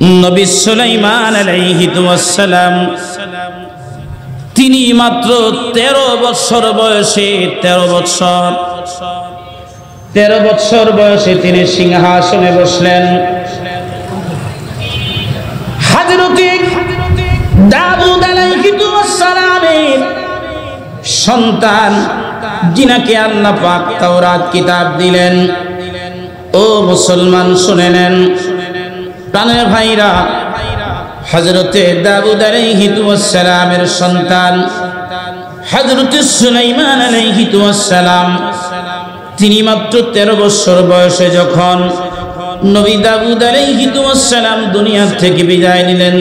নবী সুলাইমান আলাইহিস সালাম তিনি মাত্র 13 বছর বয়সে 13 বছর বয়সে তিনি সিংহাসনে বসলেন। হযরতে দাউদ আলাইহিস সালামের সন্তান যিনাকে আল্লাহ পাক তাওরাত কিতাব দিলেন। ও মুসলমান শুনে নেন প্রাণের ভাইরা, হযরতে দাউদ আলাইহিস সালামের সন্তান হযরতে সুলাইমান আলাইহিস সালাম তিনি মাত্র 13 বছর বয়সে যখন নবী দাউদ আলাইহিস সালাম দুনিয়া থেকে বিদায় নিলেন,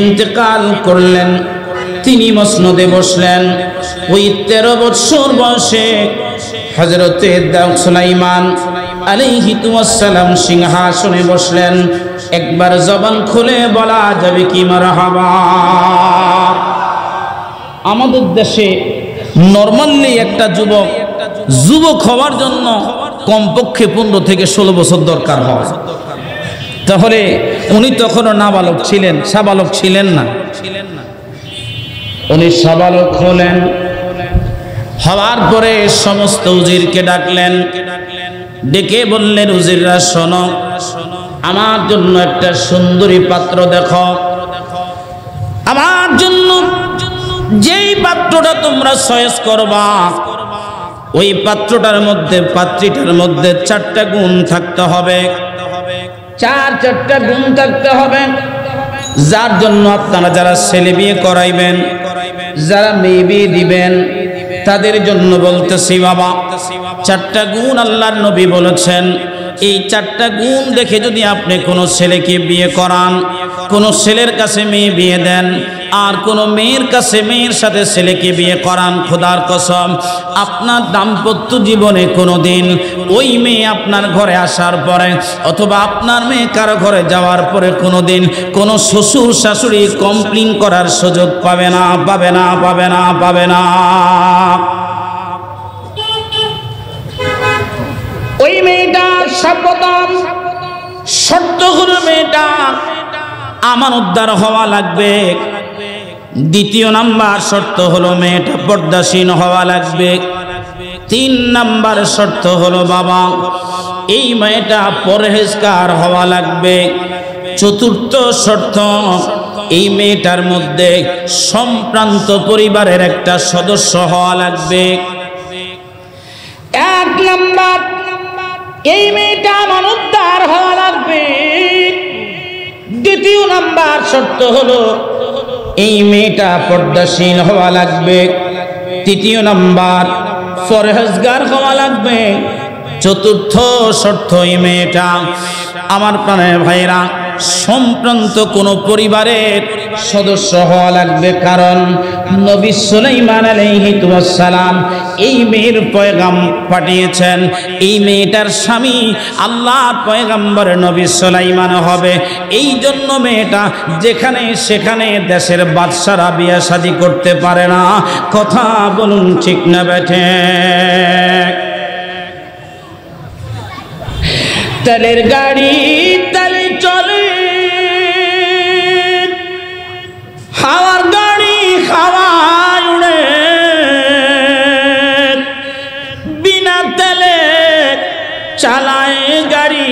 ইন্তেকাল করলেন, তিনি মসনদে বসলেন। ওই 13 বছর বয়সে হযরতে সুলাইমান আলাইহিস সালাম সিংহাসনে বসলেন। একবার জবান খুলে বলা যাবে কি মারহাবা। আমাদের দেশে নরমালি একটা যুবক হওয়ার জন্য কমপক্ষে 15 থেকে 16 বছর দরকার হয়। তাহলে উনি তখনও নাবালক ছিলেন, সাবালক ছিলেন না। উনি সাবালক হলেন। হওয়ার পরে সমস্ত উজিরকে ডাকলেন, ডেকে বললেন, উজিররা শোনো, আমার জন্য একটা সুন্দরী পাত্র দেখো। আমার জন্য যেই পাত্রটা তোমরা চয়েস করবা ওই পাত্রটার মধ্যে, পাত্রীটার মধ্যে 4টা গুণ থাকতে হবে। 4টা গুণ থাকতে হবে। যার জন্য আপনারা যারা ছেলে বিয়ে করাইবেন, যারা মেয়ে বিয়ে দিবেন, তাদের জন্য বলতেছি বাবা, 4টা গুণ আল্লাহর নবী বলেছেন। এই 4টা গুণ দেখে যদি আপনি কোনো ছেলেকে বিয়ে করান, কোনো ছেলের কাছে মেয়ে বিয়ে দেন, আর কোনো মেয়ের কাছে মেয়ের সাথে ছেলেকে বিয়ে করান, খোদার কসম আপনার দাম্পত্য জীবনে কোনোদিন ওই মেয়ে আপনার ঘরে আসার পরে অথবা আপনার মেয়ে কারো ঘরে যাওয়ার পরে কোনোদিন কোনো শ্বশুর শাশুড়ি কমপ্লেইন করার সুযোগ পাবে না, পাবে না, পাবে না, পাবে না। ওই মেয়েটার সর্বপ্রথম শর্ত হলো মেয়েটা আমানতদার হওয়া লাগবে। দ্বিতীয় নাম্বার শর্ত হলো মেয়েটা পর্দাশীল হওয়া লাগবে। 3 নাম্বার শর্ত হলো বাবা এই মেয়েটা পরহেজগার হওয়া লাগবে। 4র্থ শর্ত এই মেয়েটার মধ্যে সম্ভ্রান্ত পরিবারের একটা সদস্য হওয়া লাগবে। 1 নাম্বার এই মেয়েটা আমানতদার হওয়া লাগবে। 2য় নাম্বার শর্ত হলো এই মেয়েটা পর্দাশীল হওয়া লাগবে। 3য় নাম্বার পরহেজগার হওয়া লাগবে। 4র্থ শর্ত এই মেয়েটা আমার প্রাণের ভাইরা সম্ভ্রান্ত কোনো পরিবারের সদস্য হওয়া লাগবে। কারণ নবী সুলাইমান আলাইহিস সালাম এই মেয়ের পয়গাম পাঠিয়েছেন। এই মেয়েটার স্বামী আল্লাহর পয়গম্বর নবী সুলাইমান হবে। এই জন্য মেয়েটা যেখানে সেখানে দেশের বাদশারা বিয়ে শাদী করতে পারে না। কথা বলুন ঠিক না বেঠে? তেলের গাড়ি তেলে চলে, হাওয়ার গাড়ি হাওয়ায় উড়ে, বিনা তেলে চালায় গাড়ি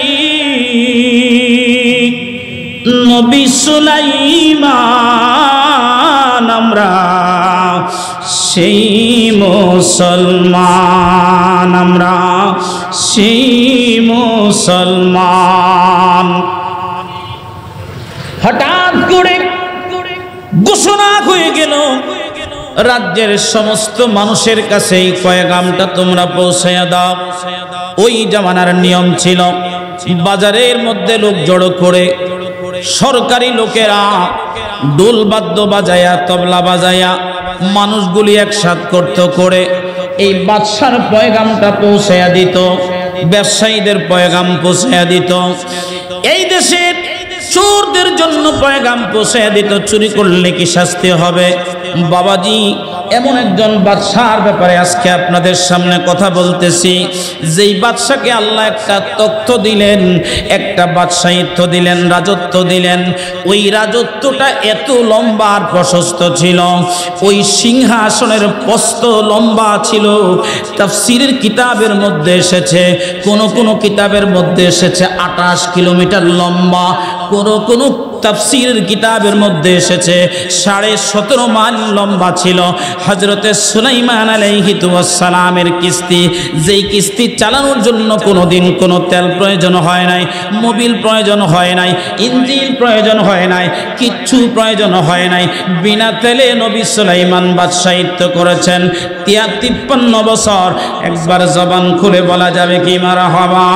নবী সুলাইমান। আমরা সেই মুসলমান, আমরা সেই মুসলমান। হঠাৎ করে ঘোষণা হয়ে গেল রাজ্যের সমস্ত মানুষের কাছে এই পয়গামটা তোমরা পৌঁছায়া দাও। ওই জামানার নিয়ম ছিল বাজারের মধ্যে লোক জড়ো করে সরকারি লোকেরা ডোল বাদ্য বাজায়া, তবলা বাজায়া মানুষগুলি একসাথ করতে করে এই বাদশার পয়গামটা পৌঁছায়া দিত, ব্যবসায়ীদের পয়গাম পৌঁছায়া দিত। এই দেশের চোরদের জন্য পয়গাম পৌঁছায়া দিত, চুরি করলে কি শাস্তি হবে? বাবাজি এমন একজন বাদশার ব্যাপারে আজকে আপনাদের সামনে কথা বলতেছি, যেই বাদশাকে আল্লাহ একটা তখ্ত দিলেন, একটা বাদশাহিত্ব দিলেন, রাজত্ব দিলেন। ওই রাজত্বটা এত লম্বা আর প্রশস্ত ছিল, ওই সিংহাসনের প্রস্থ লম্বা ছিল। তাফসীরের কিতাবের মধ্যে এসেছে, কোন কোন কিতাবের মধ্যে এসেছে 28 কিলোমিটার লম্বা, কোন তাফসীরের কিতাবের মধ্যে এসেছে 17.5 মাইল লম্বা ছিল। হযরতে সুলাইমান আলাইহিস সালামের কিস্তি, যেই কিস্তি চালানোর জন্য কোনোদিন কোনো তেল প্রয়োজন হয় নাই, মোবিল প্রয়োজন হয় নাই, ইঞ্জিন প্রয়োজন হয় নাই, কিচ্ছু প্রয়োজন হয় নাই। বিনা তেলে নবী সুলাইমান বাদশাহিত্ব করেছেন 53 বছর। একবার জবান খুলে বলা যাবে কি মারহাবা?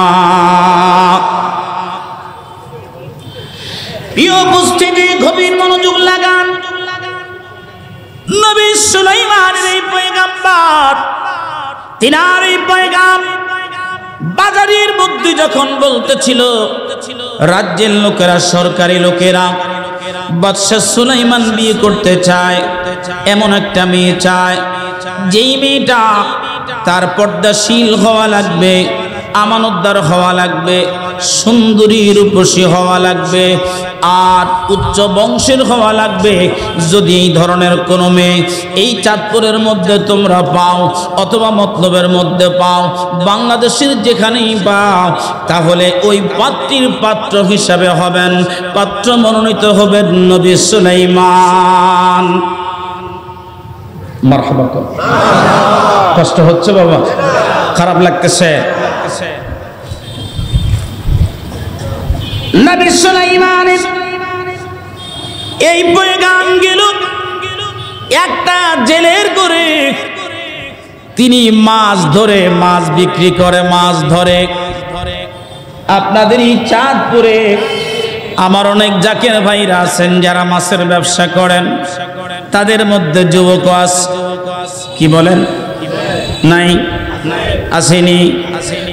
প্রিয় উপস্থিতি, গভীর মনোযোগ লাগান। নবী সুলাইমানের এই পয়গাম্বর, তিনার এই পয়গাম বাজারের মধ্যে যখন বলতেছিল, রাজ্যের লোকেরা, সরকারি লোকেরা বাদশা সুলাইমান বিয়ে করতে চায়, এমন একটা মেয়ে চায় যেই মেয়েটা তার পর্দাশীল হওয়া লাগবে, আমানতদার হওয়া লাগবে, সুন্দরী রূপসী হওয়া লাগবে, আর উচ্চ বংশের হওয়া লাগবে। যদি এই ধরনের কোনো মেয়ে এই চাঁদপুরের মধ্যে তোমরা পাও, অথবা মতলবের মধ্যে পাও, বাংলাদেশের যেখানেই পাও, তাহলে ওই পাত্রীর পাত্র হিসাবে হবেন, পাত্র মনোনীত হবেন নবী সুলাইমান। মারহাবা। কষ্ট হচ্ছে বাবা? খারাপ লাগতেছে? নবী সুলাইমানের এই পয়গাম গেল একটা জেলের করে। তিনি মাছ ধরে, মাছ বিক্রি করে, মাছ ধরে। আপনাদের এই চাঁদপুরে আমার অনেক জাকের ভাইরা আছেন যারা মাছের ব্যবসা করেন, তাদের মধ্যে যুবক আছে, কি বলেন? নাই? আসেনি?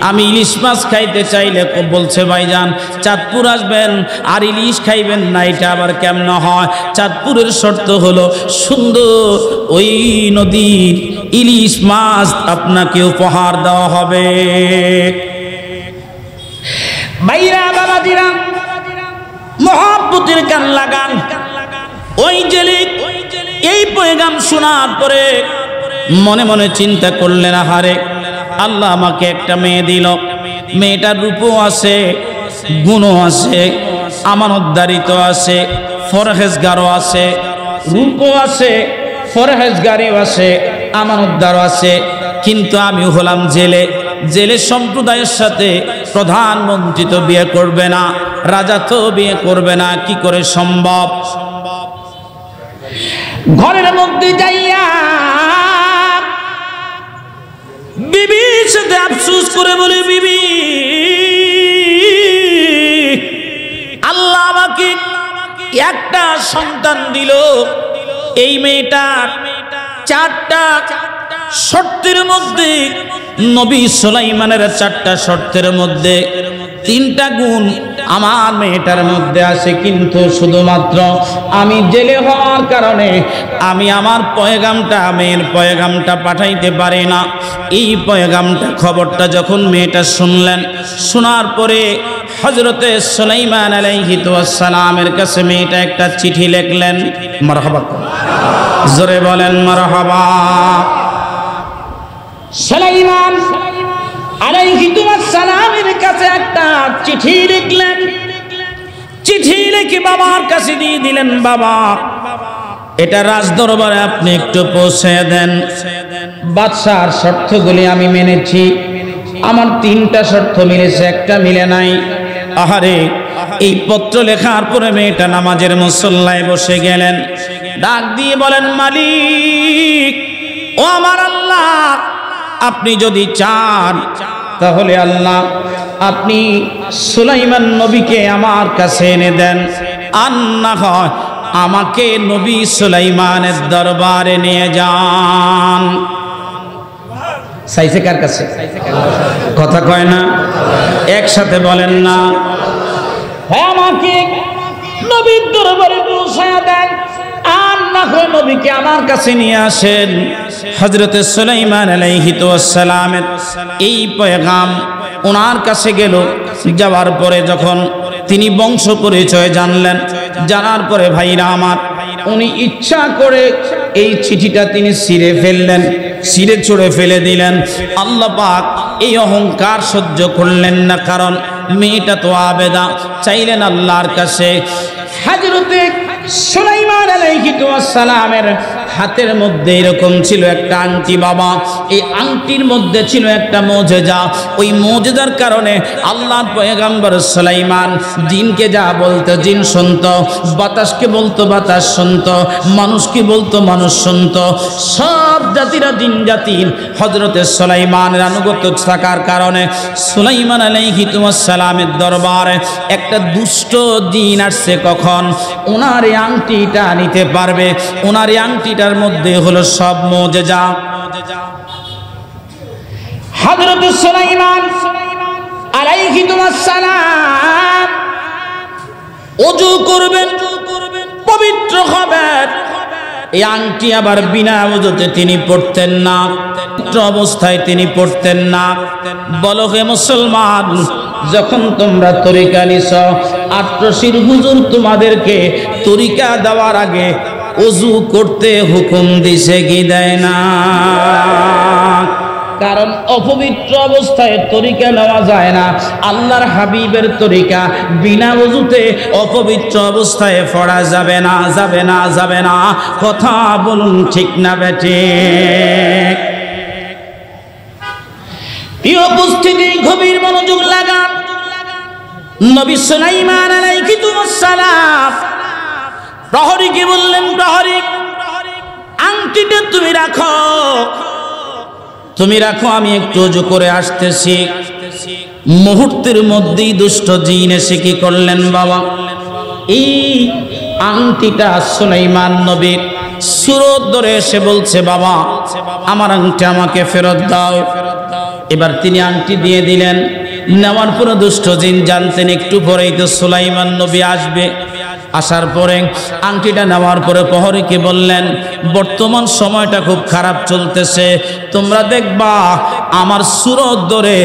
আমি ইলিশ মাছ খাইতে চাইলে বলছে ভাইজান চাঁদপুর আসবেন আর ইলিশ খাইবেন না, এটা আবার কেমন হয়? চাঁদপুরের শর্ত হলো সুন্দর ওই নদীর ইলিশ মাছ আপনাকে উপহার দেওয়া হবে। ভাইরা, বাবাজিরা, মহব্বতের গান লাগান। ওই জেলে এই পয়গাম শোনার পরে মনে মনে চিন্তা করলেন, আহারে আল্লাহ আমাকে একটা মেয়ে দিল, মেয়েটার রূপও আছে, গুণও আছে, আমানতদারিত্ব আছে, ফরহেজগারও আছে, রূপও আছে, ফরহেজগারিও আছে, আমানতদারও আছে। কিন্তু আমি হলাম জেলে, জেলে সম্প্রদায়ের সাথে প্রধানমন্ত্রী তো বিয়ে করবে না, রাজা তো বিয়ে করবে না, কি করে সম্ভব? ঘরের মধ্যে যাইয়া বিবির সাথে আফসোস করে বলে, বিবি, আল্লাহ আমাকে একটা সন্তান দিল, এই মেয়েটার 4টা শর্তের মধ্যে, নবী সুলাইমানের 4টা শর্তের মধ্যে 3টা গুণ আমার মেয়েটার মধ্যে আছে। কিন্তু শুধুমাত্র আমি জেলে হওয়ার কারণে আমি আমার পয়গামটা, মেয়ের পয়গামটা পাঠাইতে পারি না। এই পয়গামটা, খবরটা যখন মেয়েটা শুনলেন, শোনার পরে হযরতে সুলাইমান আলাইহিস সালামের কাছে মেয়েটা একটা চিঠি লিখলেন। মারহাবা, জোরে বলেন মারহাবা। সুলাইমান আলাইহিস সালামের কাছে একটা চিঠি লিখলেন। চিঠি লিখে বাবার কাছে দিয়ে দিলেন, বাবা এটা রাজদরবারে আপনি একটু পৌঁছে দেন। বাদশার শর্তগুলি আমি মেনেছি, আমার 3টা শর্ত মিলেছে, একটা মিলে নাই। আহারে, এই পত্র লেখার পরে মেয়েটা নামাজের মুসল্লায় বসে গেলেন। ডাক দিয়ে বলেন, মালিক, ও আমার আল্লাহ, আপনি যদি চান তাহলে আল্লাহ আপনি সুলাইমান নবীকে আমার কাছে এনে দেন, আর না হয় আমাকে নবী সুলাইমানের দরবারে নিয়ে যান। চাইছে কার কাছে? কথা কয় না, একসাথে বলেন না। আমাকে নবীর দরবারে পৌঁছায়া দেন, আর না হয় নবীকে আমার কাছে নিয়ে আসেন। হযরতে সুলাইমান আলাইহিস সালামের এই পয়গাম ওনার কাছে গেল। যাওয়ার পরে যখন তিনি বংশ পরিচয় জানলেন, জানার পরে ভাইরা আমার, উনি ইচ্ছা করে এই চিঠিটা তিনি ছিঁড়ে ফেললেন, ছিঁড়ে ছুঁড়ে ফেলে দিলেন। আল্লাহ পাক এই অহংকার সহ্য করলেন না, কারণ মেয়েটা তো আবেদা, চাইলেন আল্লাহর কাছে। হযরতে সুলাইমান আলাইহিস সালামের হাতের মধ্যে এরকম ছিল একটা আংটি বাবা। এই আংটির মধ্যে ছিল একটা মুজিজা। ওই মুজিজার কারণে আল্লাহর পয়গম্বর সুলাইমান জিনকে যা বলতো জিন শুনতো, বাতাসকে বলতো বাতাস শুনতো, মানুষকে বলতো মানুষ শুনতো। সব জাতিরা জিন জাতির হযরতে সুলাইমানের আনুগত্য থাকার কারণে সুলাইমান আলাইহিস সালামের দরবারে একটা দুষ্ট জিন আসছে। কখন? ওনার এই আংটিটা নিতে পারবে। ওনার এই আংটিটার মধ্যে হলো সব মুজিজা। হযরত সুলাইমান আলাইহিস সালাম ওযু করবেন, পবিত্র হবেন। এই আংটি আবার বিনা ওযুতে তিনি পড়তেন না, পবিত্র অবস্থায় তিনি পড়তেন না। বলো হে মুসলমান, যখন তোমরা তরিকা নিছ, আট্রশির হুজুর তোমাদেরকে তরিকা দেওয়ার আগে ওযু করতে হুকুম দিছে কি দেয় না? কারণ অপবিত্র অবস্থায় তরিকা নেওয়া যায় না। আল্লাহর হাবিবের তরিকা বিনা ওযুতে অপবিত্র অবস্থায় পড়া যাবে না, যাবে না, যাবে না। কথা বলুন ঠিক না বেঠিক? প্রিয় উপস্থিতি, গভীর মনোযোগ লাগান। নবী সুলাইমান আলাইহিস সালাম প্রহরীকে বললেন, প্রহরী, আংটিটা তুমি রাখো, তুমি রাখো, আমি একটু ওযু করে আসতেছি। মুহূর্তের মধ্যেই দুষ্ট জিন এসে কি করলেন বাবা, এই আংটিটা সুলাইমান নবীর সুরত ধরে এসে বলছে, বাবা আমার আংটি আমাকে ফেরত দাও। এবার তিনি আংটি দিয়ে দিলেন। নেওয়ার পরে দুষ্ট জিন জানতেন একটু পরেই তো সুলাইমান নবী আসবে। আসার পরে আংটিটা নেওয়ার পরে প্রহরীকে বললেন, বর্তমান সময়টা খুব খারাপ চলতেছে, তোমরা দেখবা আমার সুরত ধরে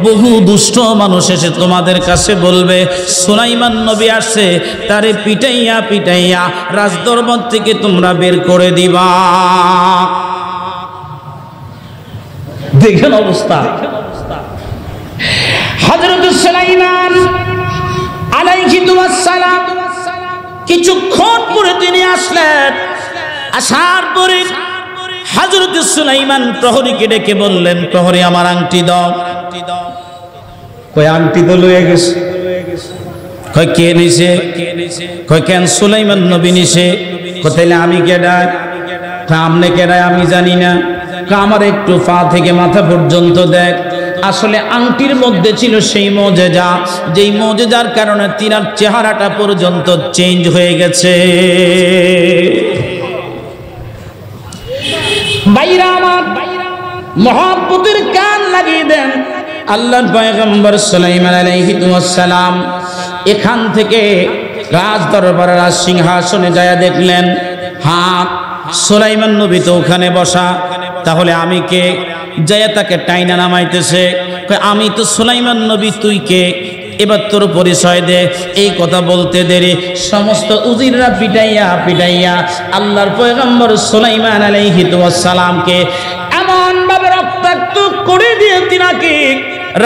বহু দুষ্ট মানুষ এসে তোমাদের কাছে বলবে সুলাইমান নবী আসছে, তারে পিটাইয়া পিটাইয়া রাজদরবার থেকে তোমরা বের করে দিবা। দেখেন অবস্থা। হযরত সুলাইমান আলাইহিস সালাম কিছুক্ষণ পরে তিনি আসলেন। আসার পরে হযরত সুলাইমান প্রহরীকে ডেকে বললেন, প্রহরী আমার আংটি দাও। কই আংটি তো লয়ে গেছে। কই কে নিছে? কই কেন সুলাইমান নবী নিছে? কোথায় আমি কেডা? আমনে কেডা আমি জানি না। আমার একটু পা থেকে মাথা পর্যন্ত দেখ। আসলে আংটির মধ্যে ছিল সেই মুজিজা, যেই মুজিজার কারণে তিনার চেহারাটা পর্যন্ত চেঞ্জ হয়ে গেছে। ভাইরা আমার, মহব্বতের কান লাগিয়ে দেন। আল্লাহর পয়গম্বর সুলাইমান আলাইহিস সালাম এখান থেকে রাজ দরবারের সিংহাসনে যায় দেখলেন, হ্যাঁ সুলাইমান নবী তো ওখানে বসা, তাহলে আমি কে? যায় তাকে টাইনা নামাইতেছে। আমি তো সুলাইমান নবী, তুই কে? এবার তোর পরিচয় দে। এই কথা বলতে দেরি সমস্ত উজিররা পিটাইয়া পিটাইয়া আল্লাহর পয়গম্বর সুলাইমান আলাইহিস সালামকে এমন ভাবে রক্তাক্ত করে দিয়ে তিনাকে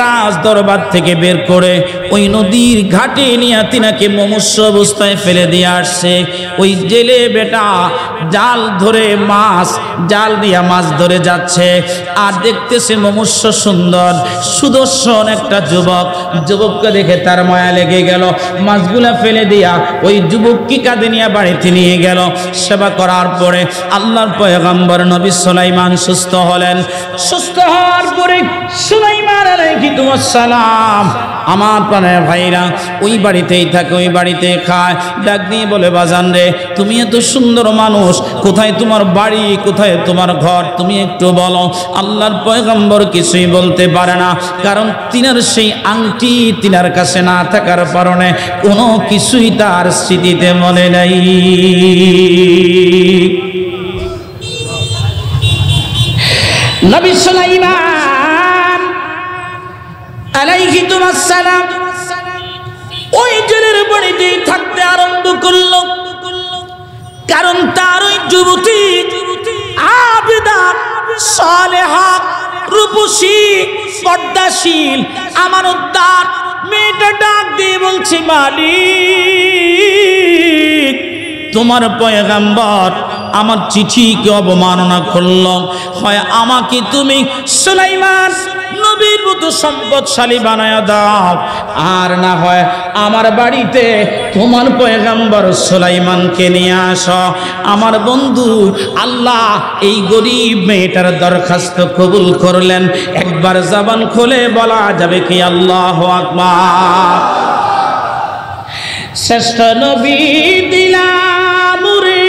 রাজ দরবার থেকে বের করে ওই নদীর ঘাটে নিয়ে তিনাকে মুমূর্ষু অবস্থায় ফেলে দিয়ে আসছে। ওই জেলে বেটা জাল ধরে জাল দিয়ে মাছ ধরে যাচ্ছে, আর দেখতেছে মুমূর্ষু সুন্দর সুদর্শন একটা যুবককে দেখে তার মায়া লেগে গেল। মাছগুলা ফেলে দিয়া ওই যুবককে কাঁধে নিয়ে বাড়িতে নিয়ে গেল। সেবা করার পরে আল্লাহর পয়গম্বর নবী সুলাইমান সুস্থ হলেন। সুস্থ হওয়ার পরে সুলাইমান আলাইহিস সালাম আমার প্রাণের ভাইরা ওই বাড়িতেই থাকে, ওই বাড়িতে খায়। ডাক দিয়ে বলে, বাজান রে, তুমি এত সুন্দর মানুষ, কোথায় তোমার বাড়ি, কোথায় তোমার ঘর, তুমি একটু বলো। আল্লাহর পয়গম্বর কিছুই বলতে পারে না, কারণ তিনার সেই আংটি তিনার কাছে না থাকার কারণে কোনো কিছুই তার স্মৃতিতে মনে নাই। নবী সুলাইমান আলাইহিস সালাম ওই জেলের বাড়িতে থাকতে আরম্ভ করলো, কারণ তার ওই যুবতী আবিদা সালেহা রূপসী পর্দাশীল আমানতদার মেয়েটা ডাক দিয়ে বলছে, মালিক তোমার পয়গাম্বর আমার চিঠিকে অবমাননা করল, হয় আমাকে তুমি সুলাইমান নবীর মতো সম্পদশালী বানায় দাও, আর না হয় আমার বাড়িতে তোমার পয়গাম্বর সুলাইমানকে নিয়ে আসো। আমার বন্ধু আল্লাহ এই গরিব মেয়েটার দরখাস্ত কবুল করলেন। একবার জবান খুলে বলা যাবে কি আল্লাহু আকবার। শ্রেষ্ঠ নবী দিলাম রে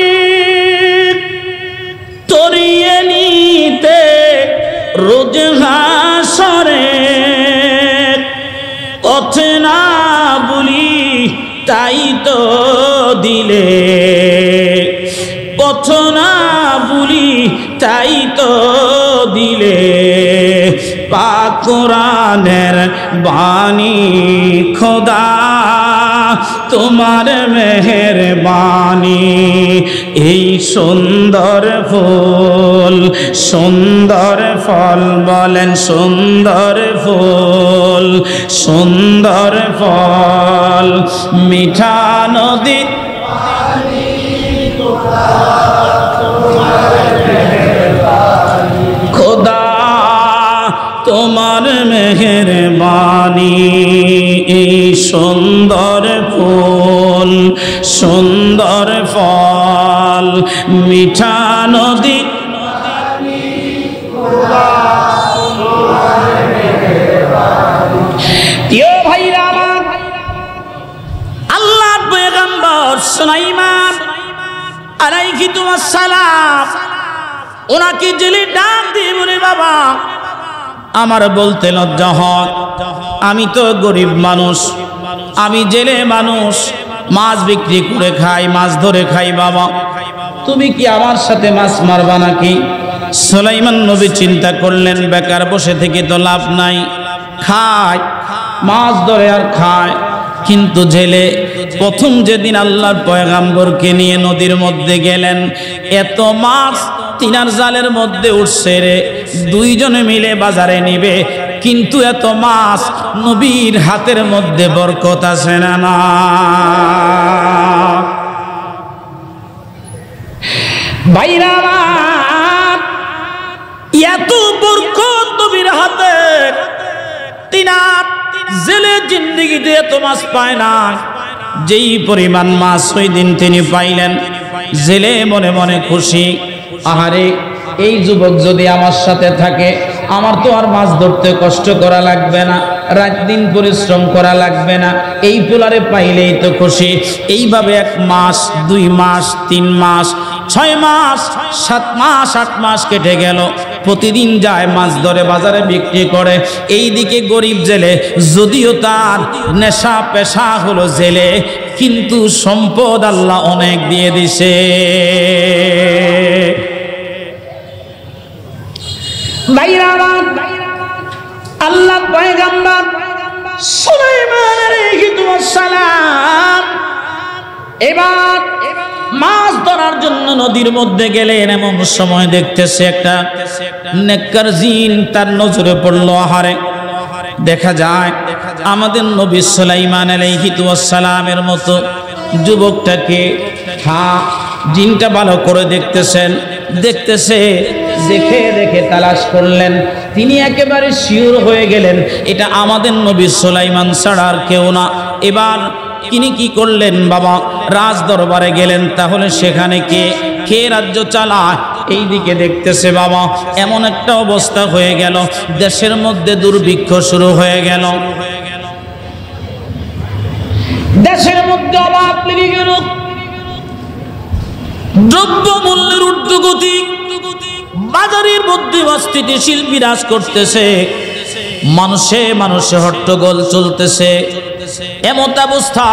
তরিয়ে নিতে রোজ হাসরে, কথা না বলি তাই তো দিলে, কথা না বলি তাই তো দিলে, পাক কোরআনের বাণী খোদা তোমার মেহেরবানি। এই সুন্দর ফুল সুন্দর ফল, বলেন সুন্দর ফুল সুন্দর ফল, মিঠা নদী খোদা তোমার মেহেরবানি। এই সুন্দর ফুল সুন্দর ফল, মিঠা নদী প্রিয় ভাইরা আমার, আল্লাহর পয়গম্বর সুলাইমান আলাইহিস সালাম ওনাকে জেলে ডাক দিয়ে বলে, বাবা আমার বলতে লজ্জা হয়, আমি তো গরিব মানুষ, আমি জেলে মানুষ, মাছ বিক্রি করে খাই, মাছ ধরে খাই, বাবা তুমি কি আমার সাথে মাছ মারবা নাকি? সুলাইমান নবী চিন্তা করলেন, বেকার বসে থেকে তো লাভ নাই, খায় মাছ ধরে আর খায়। কিন্তু জেলে প্রথম যেদিন আল্লাহর পয়গাম্বরকে নিয়ে নদীর মধ্যে গেলেন, এত মাছ তিনার জালের মধ্যে উঠছে রে, দুইজনে মিলে বাজারে নিবে, কিন্তু এত মাছ নবীর হাতের মধ্যে বরকত আছে না না? ভাইরা এত বরকত নবীর হাতে, তিনার জেলে জিন্দেগিতে এত মাছ পায় না, যেই পরিমাণ মাছ ওই দিন তিনি পাইলেন, জেলে মনে মনে খুশি, আহারে এই যুবক যদি আমার সাথে থাকে আমার তো আর মাছ ধরতে কষ্ট করা লাগবে না, রাত দিন পরিশ্রম করা লাগবে না, এই পোলারে পাইলেই তো খুশি। এইভাবে 1 মাস 2 মাস 3 মাস 6 মাস 7 মাস 8 মাস কেটে গেল, প্রতিদিন যায় মাছ ধরে বাজারে বিক্রি করে। এইদিকে গরিব জেলে, যদিও তার নেশা পেশা হলো জেলে, কিন্তু সম্পদ আল্লাহ অনেক দিয়ে দিছে। আল্লাহ পয়গম্বর সুলাইমান আলাইহিস সালাম এবার মাছ ধরার জন্য নদীর মধ্যে গেলেন। এমন সময় দেখতেছে একটা নেককার জিন তার নজরে পড়লো। আহারে দেখা যায় আমাদের নবী সুলাইমান আলাইহিস সালামের মতো যুবকটাকে, হ্যাঁ জিনটা ভালো করে দেখতেছেন, দেখতেছে, দেখে দেখে তালাশ করলেন, তিনি একেবারে শিওর হয়ে গেলেন এটা আমাদের নবী সুলাইমান ছাড়া আর কেউ না। এবার তিনি কি করলেন বাবা, রাজ দরবারে গেলেন, তাহলে সেখানে কে রাজ্য চালায়? এই দিকে দেখতেছে বাবা, এমন একটা অবস্থা হয়ে গেল, দেশের মধ্যে দুর্ভিক্ষ শুরু হয়ে গেল, দেশের মধ্যে অভাব লেগে গেল, দ্রব্য মূল্যের ঊর্ধ্বগতি, বাজারের মধ্যে অস্থিতিশীল বিরাজ করতেছে, মানুষে মানুষে হট্টগোল চলতেছে। এমত অবস্থা,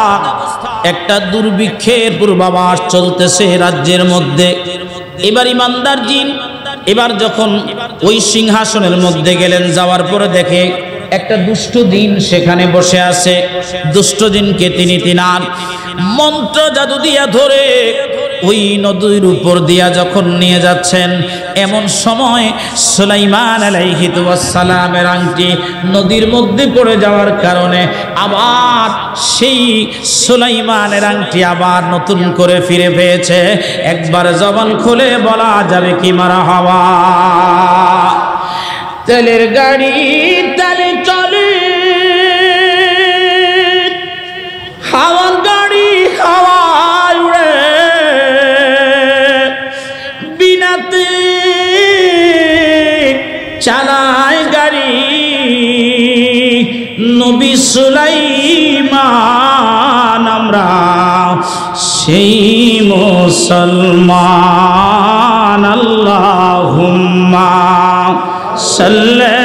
একটা দুর্ভিক্ষের পূর্বাভাস চলতেছে রাজ্যের মধ্যে। এবার ইমানদার জিন এবার যখন ওই সিংহাসনের মধ্যে গেলেন, যাওয়ার পরে দেখে একটা দুষ্ট জিন সেখানে বসে আছে। দুষ্ট জিনকে তিনি তিনার মন্ত্র জাদু দিয়া ধরে ওই নদীর উপর দিয়া যখন নিয়ে যাচ্ছেন, এমন সময় সুলাইমান আলাইহিস সালামের আংটি নদীর মধ্যে পড়ে যাওয়ার কারণে আবার সেই সুলাইমানের আংটি আবার নতুন করে ফিরে পেয়েছে। একবার জবান খুলে বলা যাবে কি মারহাবা। তেলের গাড়ি তালে চলে, হাওয়ার গাড়ি হাওয়ায় উড়ে, বিনাতে চালায় গাড়ি নবী সুলাইমান। আমরা সেই মুসলমান। আল্লাহুম্মা সাল্লি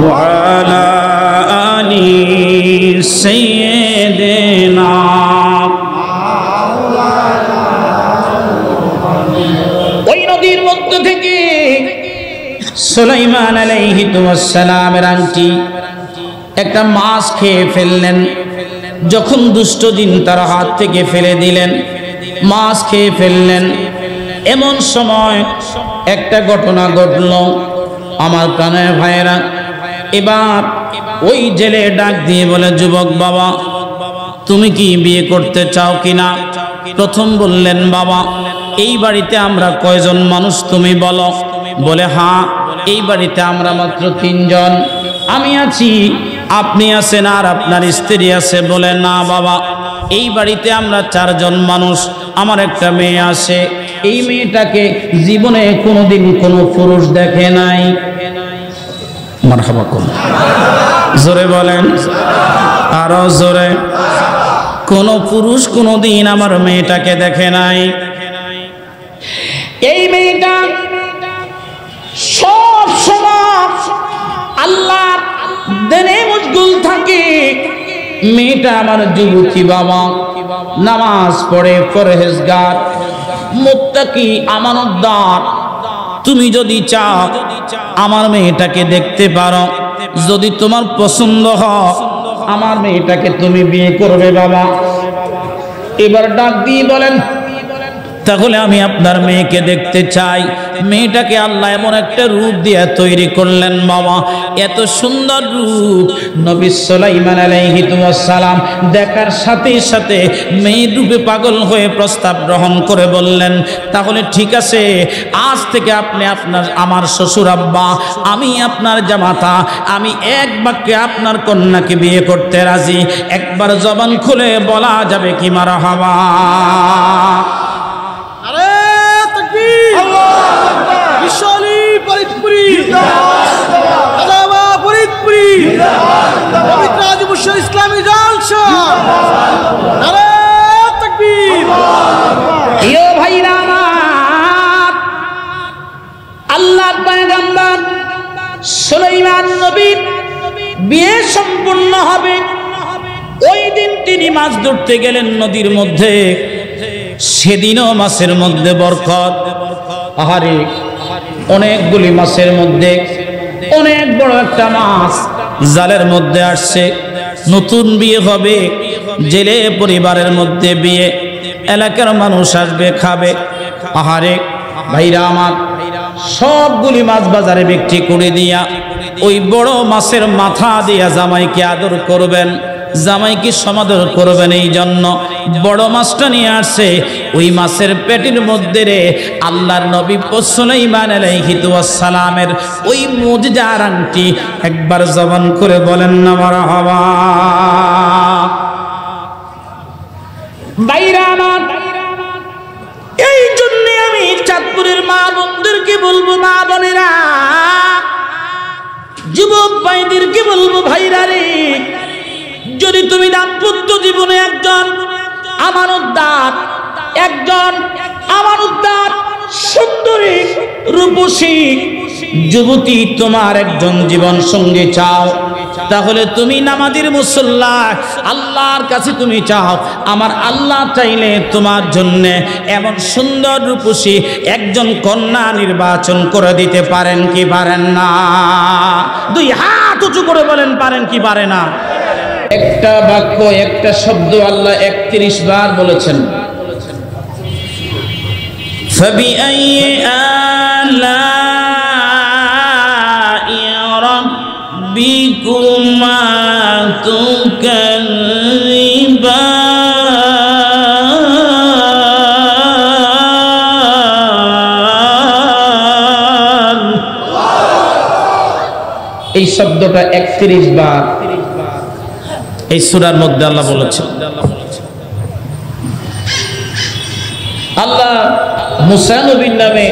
ওয়ালা আলি সাইয়্যিদিনা। ওই নদীর মধ্য থেকে সুলাইমান আলাইহিস সালামের আংটি একটা মাছ খেয়ে ফেললেন। যখন দুষ্ট জিন তার হাত থেকে ফেলে দিলেন, মাছ খেয়ে ফেললেন, এমন সময় একটা ঘটনা ঘটল। আমার প্রাণের ভাইয়েরা, এবার ওই জেলে ডাক দিয়ে বলে, যুবক বাবা, তুমি কি বিয়ে করতে চাও কিনা? প্রথম বললেন, বাবা এই বাড়িতে আমরা কয়জন মানুষ তুমি বলো? বলে, হ্যাঁ এই বাড়িতে আমরা মাত্র 3 জন, আমি আছি, আপনি আছেন, আর আপনার স্ত্রী আছে। বলে, না বাবা, এই বাড়িতে আমরা 4 জন মানুষ, আমার একটা মেয়ে আছে, এই মেয়েটাকে জীবনে কোনোদিন কোনো পুরুষ দেখে নাই। মারহাবা কোন জোরে বলেন, আরো জোরে। কোন পুরুষ কোনোদিন আমার মেয়েটাকে দেখে নাই। এই মেয়েটা সব সময় আল্লাহ দেনে মশগুল থাকে। মেয়েটা আমার যুবতী বাবা, নামাজ পড়ে, পরহেজগার, মুত্তাকি, আমানতদার। তুমি যদি চাও আমার মেয়েটাকে দেখতে পারো, যদি তোমার পছন্দ হয় আমার মেয়েটাকে তুমি বিয়ে করবে বাবা। এবার ডাক দিয়ে বলেন, তাহলে আমি আপনার মেয়েকে দেখতে চাই। মেয়েটাকে আল্লাহ এমন একটা রূপ দিয়ে তৈরি করলেন বাবা, এত সুন্দর রূপ। নবী সুলাইমান আলাইহিস সালাম দেখার সাথে সাথে মেয়ের রূপে পাগল হয়ে প্রস্তাব গ্রহণ করে বললেন, তাহলে ঠিক আছে, আজ থেকে আপনি আমার শ্বশুর আব্বা, আমি আপনার জামাতা, আমি এক বাক্যে আপনার কন্যাকে বিয়ে করতে রাজি। একবার জবান খুলে বলা যাবে কি মারহাবা। ইসলামী জালসা ভাইরা আমার, আল্লাহর পয়গম্বর সুলাইমান নবীর বিয়ে সম্পূর্ণ হবে। ওই দিন তিনি মাছ ধরতে গেলেন নদীর মধ্যে। সেদিনও মাছের মধ্যে বরকত। আহারে, অনেকগুলি মাছের মধ্যে অনেক বড় একটা মাছ জালের মধ্যে আসছে। নতুন বিয়ে হবে, জেলে পরিবারের মধ্যে বিয়ে, এলাকার মানুষ আসবে, খাবে। আহারে ভাইরা আমার, সবগুলি মাছ বাজারে বিক্রি করে দিয়া ওই বড় মাছের মাথা দিয়া জামাইকে আদর করবেন, জামাইকে সমাদর করবেন। এই জন্য বড় মাছটা নিয়ে আসছে। ওই মাছের পেটের মধ্যে রে আল্লাহর নবী সুলাইমান আলাইহিস সালামের ওই মুজিজার আংটি। একবার জবান করে বলেন না মারহাবা। বাইরা আমার, এই জন্য আমি চাঁদপুরের মা বোনদেরকে বলবো, মা বোনেরা, যুবক ভাইদেরকে বলবো, ভাইরা রে, যদি তুমি দাম্পত্য জীবনে একজন আমানতদার সুন্দরী রূপসী যুবতী তোমার একজন জীবন সঙ্গী চাও, তাহলে তুমি নামাজের মুসল্লা, আল্লাহর কাছে তুমি চাও। আমার আল্লাহ চাইলে তোমার জন্য এমন সুন্দর রূপসী একজন কন্যা নির্বাচন করে দিতে পারেন কি পারেন না? দুই হাত উঁচু করে বলেন, পারেন কি পারে না? একটা বাক্য, একটা শব্দ আল্লাহ 31 বার বলেছেন। فبأي آلاء ربكما تكذبان। এই শব্দটা 31 বার এই সূরার মধ্যে আল্লাহ বলেছেন। আল্লাহ মুসা নবীর নামে,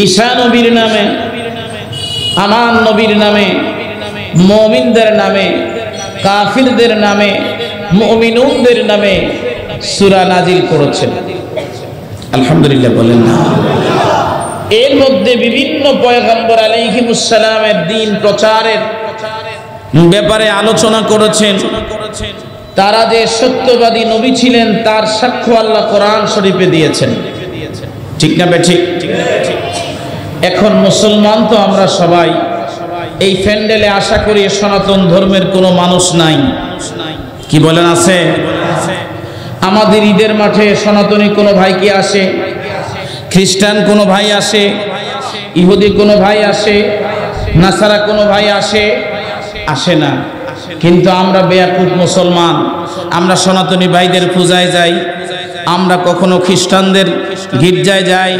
ঈসা নবীর নামে, আমান নবীর নামে, মুমিনদের নামে, কাফিরদের নামে, মুমিনুনদের নামে সূরা নাজিল করেছেন। আলহামদুলিল্লাহ বলেন না? এর মধ্যে বিভিন্ন পয়গম্বর আলাইহিমুস সালামের দ্বীন প্রচারের ব্যাপারে আলোচনা করেছেন। তারা যে সত্যবাদী নবী ছিলেন তার সাক্ষ্য আল্লাহ কোরআন শরীফে দিয়েছেন। ঠিক না বেঠিক? এখন মুসলমান তো আমরা সবাই, এই প্যান্ডেলে আশা করি সনাতন ধর্মের কোনো মানুষ নাই, কি বলেন আছে? আমাদের ঈদের মাঠে সনাতনী কোনো ভাই কি আসে? খ্রিস্টান কোনো ভাই আসে? ইহুদি কোনো ভাই আসে? নাসারা কোনো ভাই আসে? আসে না। কিন্তু আমরা বেয়াকুব মুসলমান, আমরা সনাতনী ভাইদের পূজায় যাই, আমরা কখনো খ্রিস্টানদের গির্জায় যাই,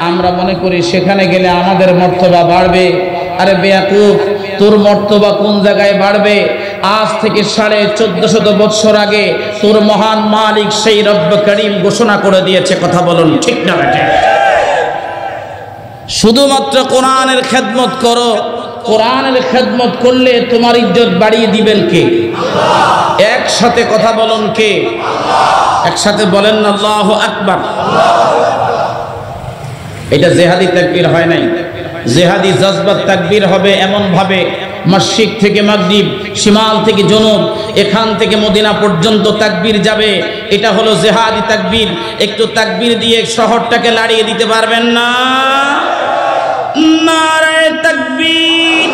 আমরা মনে করি সেখানে গেলে আমাদের মর্তবা বাড়বে। আরে বেয়াকুব, তোর মর্তবা কোন জায়গায় বাড়বে? আজ থেকে 1450 বছর আগে তোর মহান মালিক সেই রব্ব করিম ঘোষণা করে দিয়েছে। কথা বলুন ঠিক না বেটা? শুধুমাত্র কোরআনের খেদমত করো। কোরআনের খেদমত করলে তোমার ইজ্জত বাড়িয়ে দিবেন কে? একসাথে কথা বলুন কে? একসাথে বলেন না আল্লাহু আকবার। এটা জেহাদি তাকবীর হয় নাই, জেহাদি জজবাত তাকবীর হবে এমন ভাবে মশরিক থেকে মাগরিব, শিমাল থেকে জনুব, এখান থেকে মদিনা পর্যন্ত তাকবীর যাবে। এটা হলো জেহাদি তাকবীর। একটু তাকবীর দিয়ে শহরটাকে লাড়িয়ে দিতে পারবেন না? নারায়ে তাকবীর,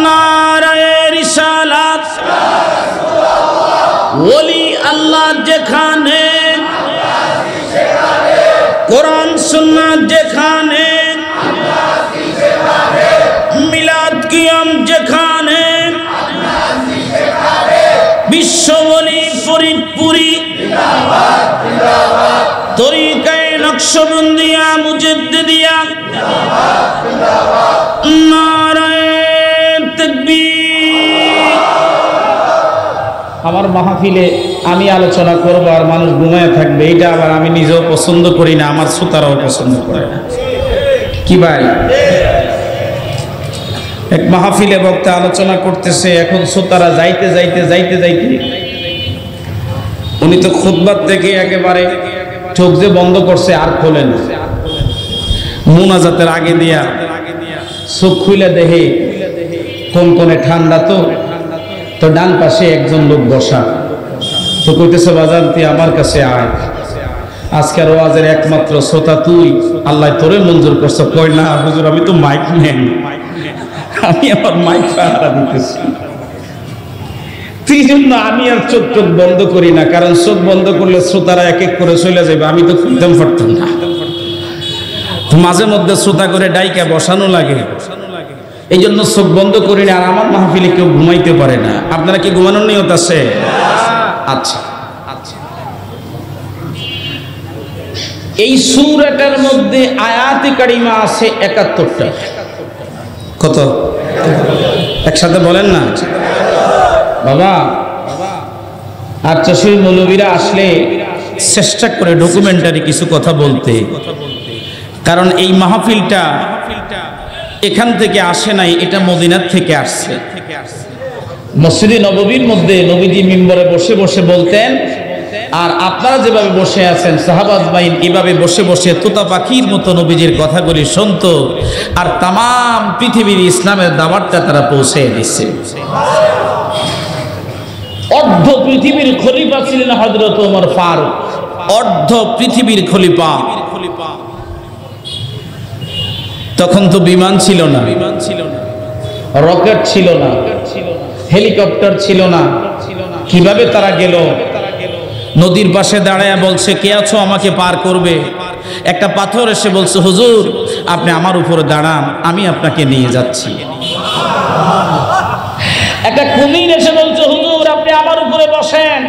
নারায়ে রিসালাত। ওলি আল্লাহ যেখানে, কোরআন সুন্নাত যেখানে, মিলাদ কিয়াম যেখানে, বিশ্ব ওলি ফরিদপুরি, তরিকায়ে নকশবন্দিয়া মুজাদ্দিদিয়া, নারায়ে তাকবীর। আমার মাহফিলে আমি আলোচনা করব আর মানুষ ঘুমায় থাকবে, এটা আবার আমি নিজেও পছন্দ করি না, আমার শ্রোতারাও পছন্দ করে না। কি ভাই? এক মাহফিলে বক্তা আলোচনা করতেছে, এখন শ্রোতারা যাইতে যাইতে যাইতে যাইতে উনি তো খুতবা থেকে একেবারে চোখ যে বন্ধ করছে আর খোলেন, মুনাজাতের আগে দিয়া চোখ খুলে দেখে কনকনে ঠান্ডা, তো ডান পাশে একজন লোক বসা, তো কইতেছে বাজার তুই আমার কাছে আয়, আজকের ওয়াজের একমাত্র শ্রোতা তুই, আল্লাহ তোরে মঞ্জুর করছো। কই না হুজুর, আমি তো মাইক নেন, আমি আমার মাইক পাহারা দিতেছি। সেই জন্য আমি আর চোখ বন্ধ করি না, কারণ চোখ বন্ধ করলে শ্রোতারা এক এক করে চলে যাবে, আমি তো খুঁজতাম পারতাম না। মাঝে মধ্যে শ্রোতা করে ডাইকা বসানো লাগে, এই জন্য চোখ বন্ধ করি না। আর আমার মাহফিলে কেউ ঘুমাইতে পারে না। আপনারা কি ঘুমানোর নিয়ত আছে? আচ্ছা, এই সূরাটার মধ্যে আয়াতে কারিমা আছে 71টা। কত? একসাথে বলেন না বাবা। আর চশির মৌলবীরা আসলে চেষ্টা করে ডকুমেন্টারি কিছু কথা বলতে, কারণ এই মাহফিলটা এখান থেকে আসে নাই, এটা মদিনার থেকে আসছে। মসজিদে নববীর মধ্যে নবীজি মিম্বরে বসে বসে বলতেন, আর আপনারা যেভাবে বসে আছেন সাহাবা আজমাইন এভাবে বসে বসে তোতা পাখির মতো নবীজির কথাগুলি শুনতো আর তাম পৃথিবীর ইসলামের দাওয়াতটা তারা পৌঁছে দিচ্ছে। অর্ধ পৃথিবীর খলিফা ছিলেন হযরত ওমর ফারুক, অর্ধ পৃথিবীর খলিফা। তখন তো বিমান ছিল না, রকেট ছিল না, হেলিকপ্টার ছিল না। কিভাবে তারা গেল? নদীর পাশে দাঁড়ায় বলছে, কে আছো আমাকে পার করবে? একটা পাথর এসে বলছে, হুজুর আপনি আমার উপরে দাঁড়ান, আমি আপনাকে নিয়ে যাচ্ছি। একটা কুমির এসে বলছে, হুজুর আপনি আমার উপরে বসেন,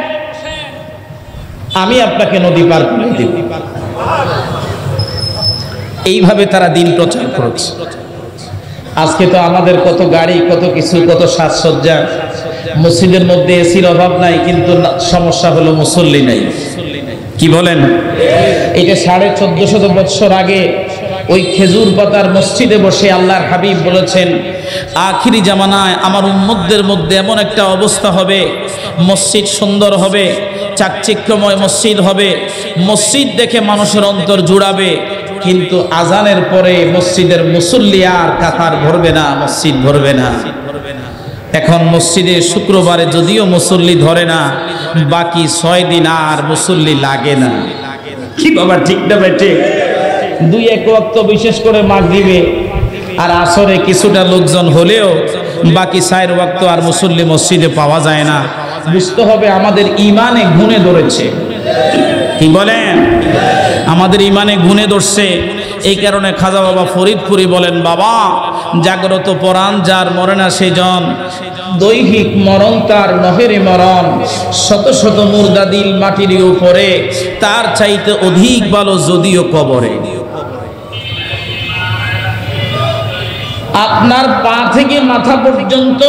আমি আপনাকে নদী পার করে দিব। এইভাবে তারা দিন প্রচার করেছে। আজকে তো আমাদের কত গাড়ি, কত কিছু, কত সাজসজ্জা, মসজিদের মধ্যে এসির অভাব নাই, কিন্তু সমস্যা হলো মুসল্লি নাই। কি বলেন? এটা 1450 বছর আগে ওই খেজুর পাতার মসজিদে বসে আল্লাহর হাবিব বলেছেন, আখিরি জামানায় আমার উম্মতদের মধ্যে এমন একটা অবস্থা হবে, মসজিদ সুন্দর হবে, চাকচিক্যময় মসজিদ হবে, মসজিদ দেখে মানুষের অন্তর জুড়াবে, কিন্তু আজানের পরে মসজিদের মুসল্লি আর কাতার ভরবে না, মসজিদ ভরবে না। এখন মসজিদে শুক্রবারে যদিও মুসল্লি ধরে না, বাকি 6 দিন আর মুসল্লি লাগে না। কি বাবা ঠিক না বেটে? 2-1 ওয়াক্ত বিশেষ করে মাগরিবে আর আসরে কিছুটা লোকজন হলেও বাকি 4 ওয়াক্ত আর মুসল্লি মসজিদে পাওয়া যায় না। বুঝতে হবে আমাদের ইমানে গুণে ধরেছে। কি বলেন? আমাদের ইমানে গুণে ধরছে। এই কারণে খাজা বাবা ফরিদপুরি বলেন, বাবা জাগ্রত পরাণ যার মরে না সেজন, দৈহিক মরণ তার নহেরে মরণ, শত শত মুর্দা দিল মাটির উপরে, তার চাইতে অধিক ভালো যদিও কবরে। আপনার পা থেকে মাথা পর্যন্ত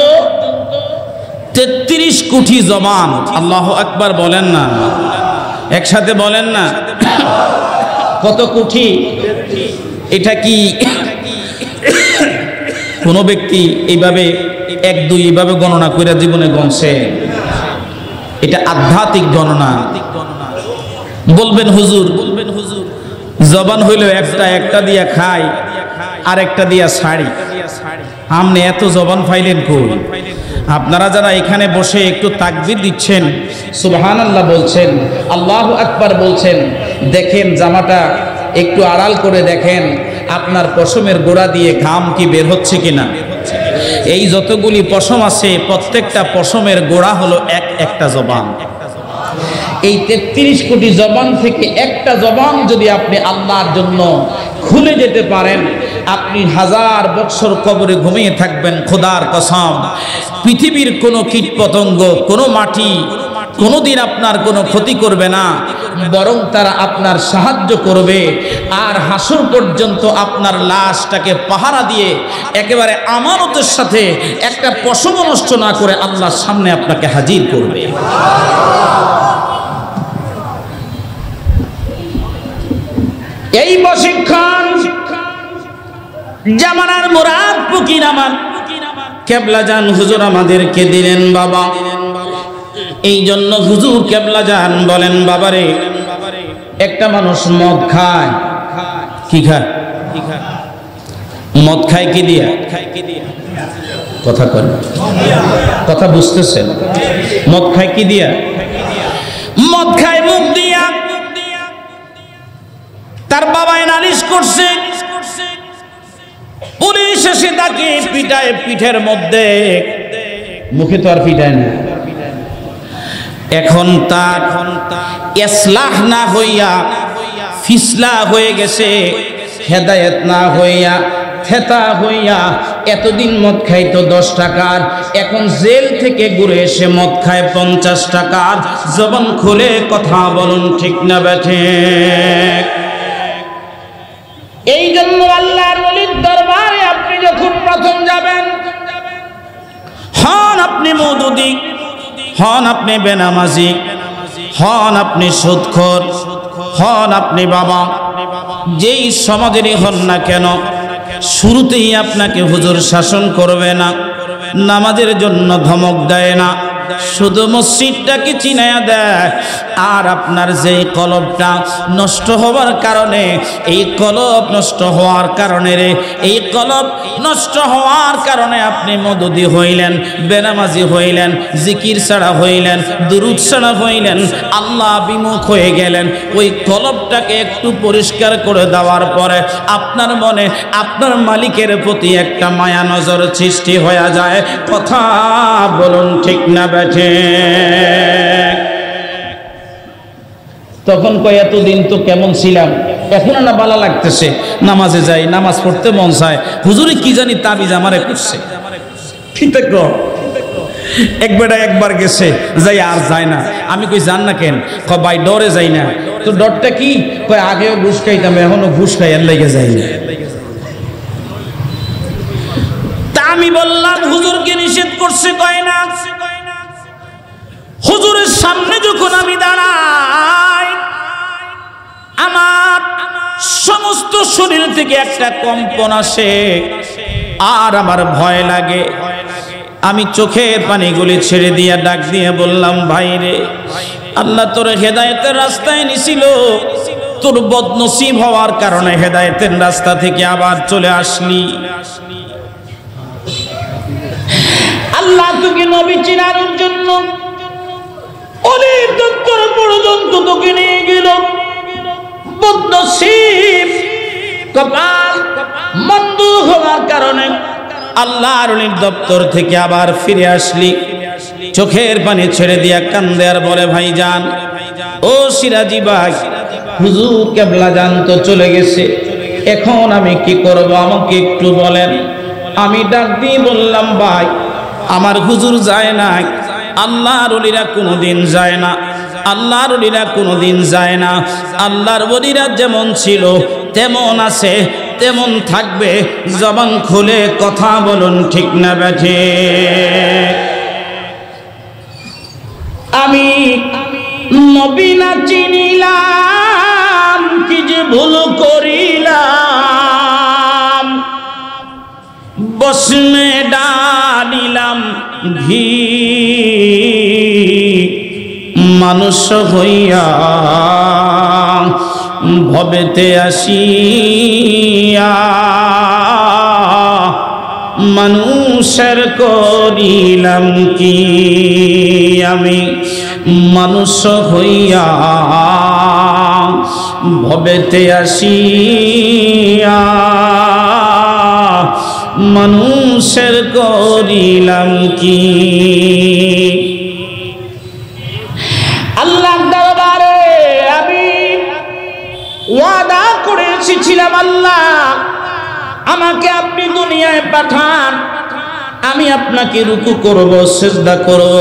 33 কোটি জবান। আল্লাহু আকবার বলেন না, একসাথে বলেন না। কত কোটি? এটা কি কোন ব্যক্তি এইভাবে 1-2 এইভাবে গণনা করে জীবনে গণছে? এটা আধ্যাত্মিক গণনা। বলবেন হুজুর জবান হইল একটা দিয়া খায় আর একটা দিয়া ছাড়ি, আপনি এত জবান ফাইলেন কই? আপনারা যারা এখানে বসে একটু তাকবীর দিচ্ছেন, সুবহানাল্লাহ বলছেন, আল্লাহু আকবার বলছেন, দেখেন জামাটা একটু আড়াল করে দেখেন আপনার পশমের গোড়া দিয়ে ঘাম কি বের হচ্ছে কিনা। এই যতগুলি পশম আছে প্রত্যেকটা পশমের গোড়া হলো একটা জবান। এই 33 কোটি জবান থেকে একটা জবান যদি আপনি আল্লাহর জন্য খুলে যেতে পারেন, আপনি 1000 বছর কবরে ঘুমিয়ে থাকবেন। খোদার কসম, পৃথিবীর কোনো কীটপতঙ্গ, কোনো মাটি কোনোদিন আপনার কোনো ক্ষতি করবে না, বরং তারা আপনার সাহায্য করবে। আর হাসর পর্যন্ত আপনার লাশটাকে পাহারা দিয়ে একেবারে আমানতের সাথে একটা পশম নষ্ট না করে আল্লাহর সামনে আপনাকে হাজির করবে। এই প্রশিক্ষণ জামানার মুরাদ ফকির আমার কেবলা জান হুজুর আমাদেরকে দিলেন বাবা। এই জন্য হুজুর কেবলা জান বলেন, বাবারে একটা মানুষ মদ খায়, কি খায়? মদ খায় কি দিয়া? কথা কর, কথা বুঝতেছেন? মদ খায় কি দিয়া? মদ খায় মুখ দিয়া। তার বাবায় নালিশ করছে, পুলিশ এসে তাকে পিটায় পিঠের মধ্যে, মুখে তো আর পিটায় না। এখন তার ইসলাহ না হইয়া ফিসলা হয়ে গেছে, হেদায়েত না হইয়া থেতা হইয়া এতদিন মদ খাইতো 10 টাকার, এখন জেল থেকে ঘুরে এসে মদ খায় 50 টাকার। জবান খুলে কথা বলুন, ঠিক না বেঠে? এই জন্য আল্লাহর ওলির দরবারে আপনি যখন প্রথম যাবেন, হন আপনি মওদুদি, হন আপনি বেনামাজি, হন আপনি সুদখোর, হন আপনি বাবা, যেই সমাজেরই হন না কেন, শুরুতেই আপনাকে হুজুর শাসন করবে না, নামাজের জন্য ধমক দেয় না, শুধু মসজিদটাকে চিনায়া দেয়, আর আপনার যেই কলবটা নষ্ট হওয়ার কারণে, এই কলব নষ্ট হওয়ার কারণে এই কলব নষ্ট হওয়ার কারণে আপনি মদুদি হইলেন, বেনামাজি হইলেন, জিকির ছাড়া হইলেন, দুরূদ ছাড়া হইলেন, আল্লাহ বিমুখ হয়ে গেলেন। ওই কলবটাকে একটু পরিষ্কার করে দেওয়ার পরে আপনার মনে আপনার মালিকের প্রতি একটা মায়া নজর সৃষ্টি হয়ে যায়। কথা বলুন ঠিক না বেঠে? তখন কয় এতদিন তো কেমন ছিলাম, এখন না ভালো লাগতেছে, নামাজে যাই, নামাজ পড়তে মন চায়, হুজুরে কি জানি তাবিজ আমারে করছে। এক বেটা একবার গেছে, যাই আর যায় না। আমি কই যান না কেন? কয় ভাই ডরে যাই না। তো ডরটা কি? কয় আগেও ঘুষ খাইতাম, এখনো ঘুষ খাই, এর লেগে যাই না। তা আমি বললাম হুজুরকে নিষেধ করছে, কয় না। হুজুরের সামনে যখন আমি দাঁড়াই, আমার সমস্ত শরীর থেকে একটা কম্পন আসে আর আমার ভয় লাগে। আমি চোখের পানিগুলি ছেড়ে দিয়ে ডাক দিয়ে বললাম, ভাই রে, আল্লাহ তোর হেদায়েতের রাস্তায় নিছিল, তোর বদনসিব হওয়ার কারণে হেদায়েতের রাস্তা থেকে আবার চলে আসলি। আল্লাহ তোকে নবী চিনার জন্য অনেক দপ্তর পর্যন্ত তোকে নিয়ে গেল, বদনসিব কপাল মন্দ হওয়ার কারণে আল্লাহর ওলির দপ্তর থেকে আবার ফিরে আসলি। চোখের পানি ছেড়ে দিয়া কান্দে আর বলে, ভাইজান, ও সিরাজি ভাই, হুজুর কেবলা জান তো চলে গেছে, এখন আমি কি করব আমাকে একটু বলেন। আমি ডাক দিয়ে বললাম, ভাই, আমার হুজুর যায় না, আল্লাহর ওলিরা কোনোদিন যায় না, আল্লাহর ওলিরা কোনোদিন যায় না। আল্লাহর ওলিরা যেমন ছিল তেমন আছে, তেমন থাকবে। জবান খুলে কথা বলুন ঠিক না বেঠে? আমি নবী না চিনিলাম, কি যে ভুল করিলাম, বসমে ডালিলাম ঘি, মানুষ হইয়া ভবেতে আসিয়া মানুষের করিলাম কি। আমি মানুষ হইয়া ভবেতে আসিয়া মানুষের করিলাম কি। আল্লাহ দরবারে আমি ওয়াদা করে এসেছিলাম, আল্লাহ আমাকে আপনি দুনিয়ায় পাঠান, আমি আপনাকে রুকু করব, সিজদা করব,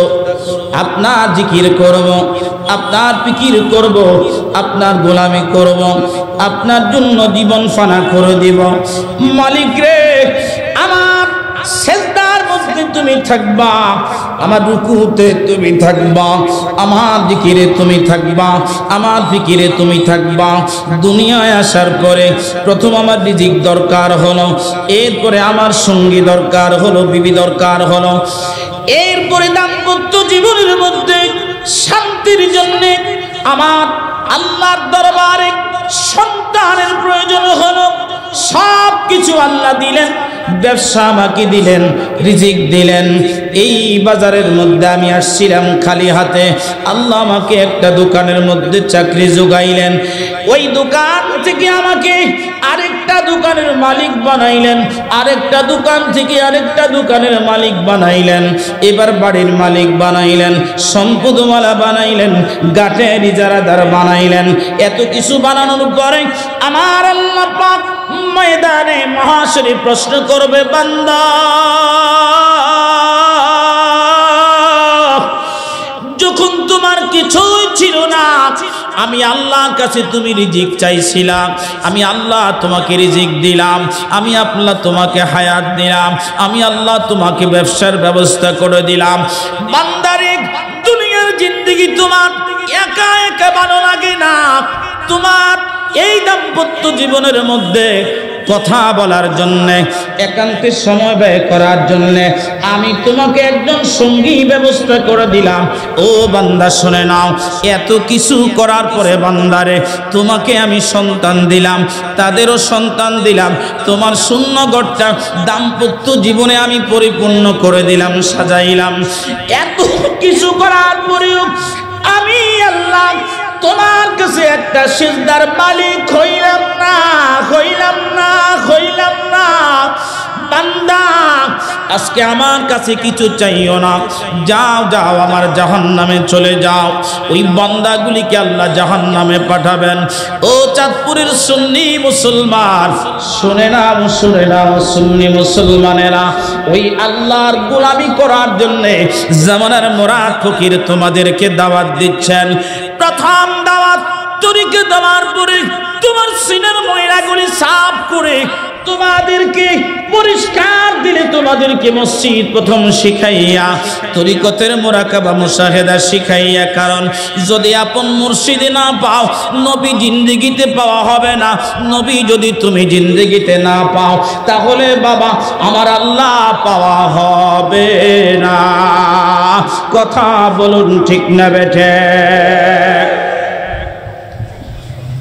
আপনার জিকির করব, আপনার ফিকির করব, আপনার গোলামি করব, আপনার জন্য জীবন ফানা করে দিব। মালিক রে, আমার সিজদার মধ্যে তুমি থাকবা, আমার রুকুতে তুমি থাকবা, আমার জিকিরে তুমি থাকবা, আমার ফিকিরে তুমি থাকবা। দুনিয়ায় আসার পরে প্রথম আমার রিজিক দরকার হলো, এরপরে আমার সঙ্গী দরকার হলো, বিবি দরকার হলো, এরপরে দাম্পত্য জীবনের মধ্যে শান্তির জন্য আমার আল্লাহর দরবারে সন্তানের প্রয়োজন হলো। সব কিছু আল্লাহ দিলেন, ব্যবসা আমাকে দিলেন, রিজিক দিলেন। এই বাজারের মধ্যে আমি আসছিলাম খালি হাতে, আল্লাহ আমাকে একটা দোকানের মধ্যে চাকরি জোগাইলেন। ওই দোকান থেকে আমাকে আরেকটা দোকানের মালিক বানাইলেন, আরেকটা দোকান থেকে আরেকটা দোকানের মালিক বানাইলেন, এবার বাড়ির মালিক বানাইলেন, সম্পদওয়ালা বানাইলেন, গাটের ইজারাদার বানাইলেন। এত কিছু বানানোর পরে আমার আল্লাহ পাক ময়দানে মহাশরে প্রশ্ন করবে, বান্দা, যখন তোমার কিছুই ছিল না, আমি আল্লাহর কাছে তুমি রিজিক চাইছিলাম, আমি আল্লাহ তোমাকে রিজিক দিলাম, আমি আল্লাহ তোমাকে হায়াত দিলাম, আমি আল্লাহ তোমাকে ব্যবসার ব্যবস্থা করে দিলাম। বান্দারে, দুনিয়ার জিন্দেগি তোমার একা একা ভালো লাগে না। তোমার এই দাম্পত্য জীবনের মধ্যে কথা বলার জন্যে, একান্তে সময় ব্যয় করার জন্যে আমি তোমাকে একজন সঙ্গী ব্যবস্থা করে দিলাম। ও বান্দা শুনে নাও, এত কিছু করার পরে বান্দারে তোমাকে আমি সন্তান দিলাম, তাদেরও সন্তান দিলাম, তোমার শূন্য ঘরটা দাম্পত্য জীবনে আমি পরিপূর্ণ করে দিলাম, সাজাইলাম। এত কিছু করার পরেও আমি আল্লাহ তোমার কাছে একটা সিজদার মালিক হইলাম না। বান্দা আজকে আমার কাছে কিছু চাইও না, যাও আমার জাহান্নামে চলে যাও। ওই বান্দাগুলিকে আল্লাহ জাহান্নামে পাঠাবেন। ও চাঁদপুরের সুন্নি মুসলমান, শুনে নাও সুন্নি মুসলমানেরা, ওই আল্লাহর গোলামি করার জন্য জামানার মুরাদ ফকির তোমাদেরকে দাওয়াত দিচ্ছেন। প্রথম দাওয়াত তরিকে দেওয়ার পরে তোমার সিনার ময়লাগুলি সাফ করে তোমাদেরকে পরিষ্কার দিলে তোমাদেরকে মসজিদ প্রথম শিখাইয়া তরিকতের মুরাকাবা মুশাহেদা শিখাইয়া। কারণ যদি আপন মুর্শিদে না পাও, নবী জিন্দেগিতে পাওয়া হবে না। নবী যদি তুমি জিন্দেগিতে না পাও, তাহলে বাবা আমার আল্লাহ পাওয়া হবে না। কথা বলুন ঠিক না বেঠে?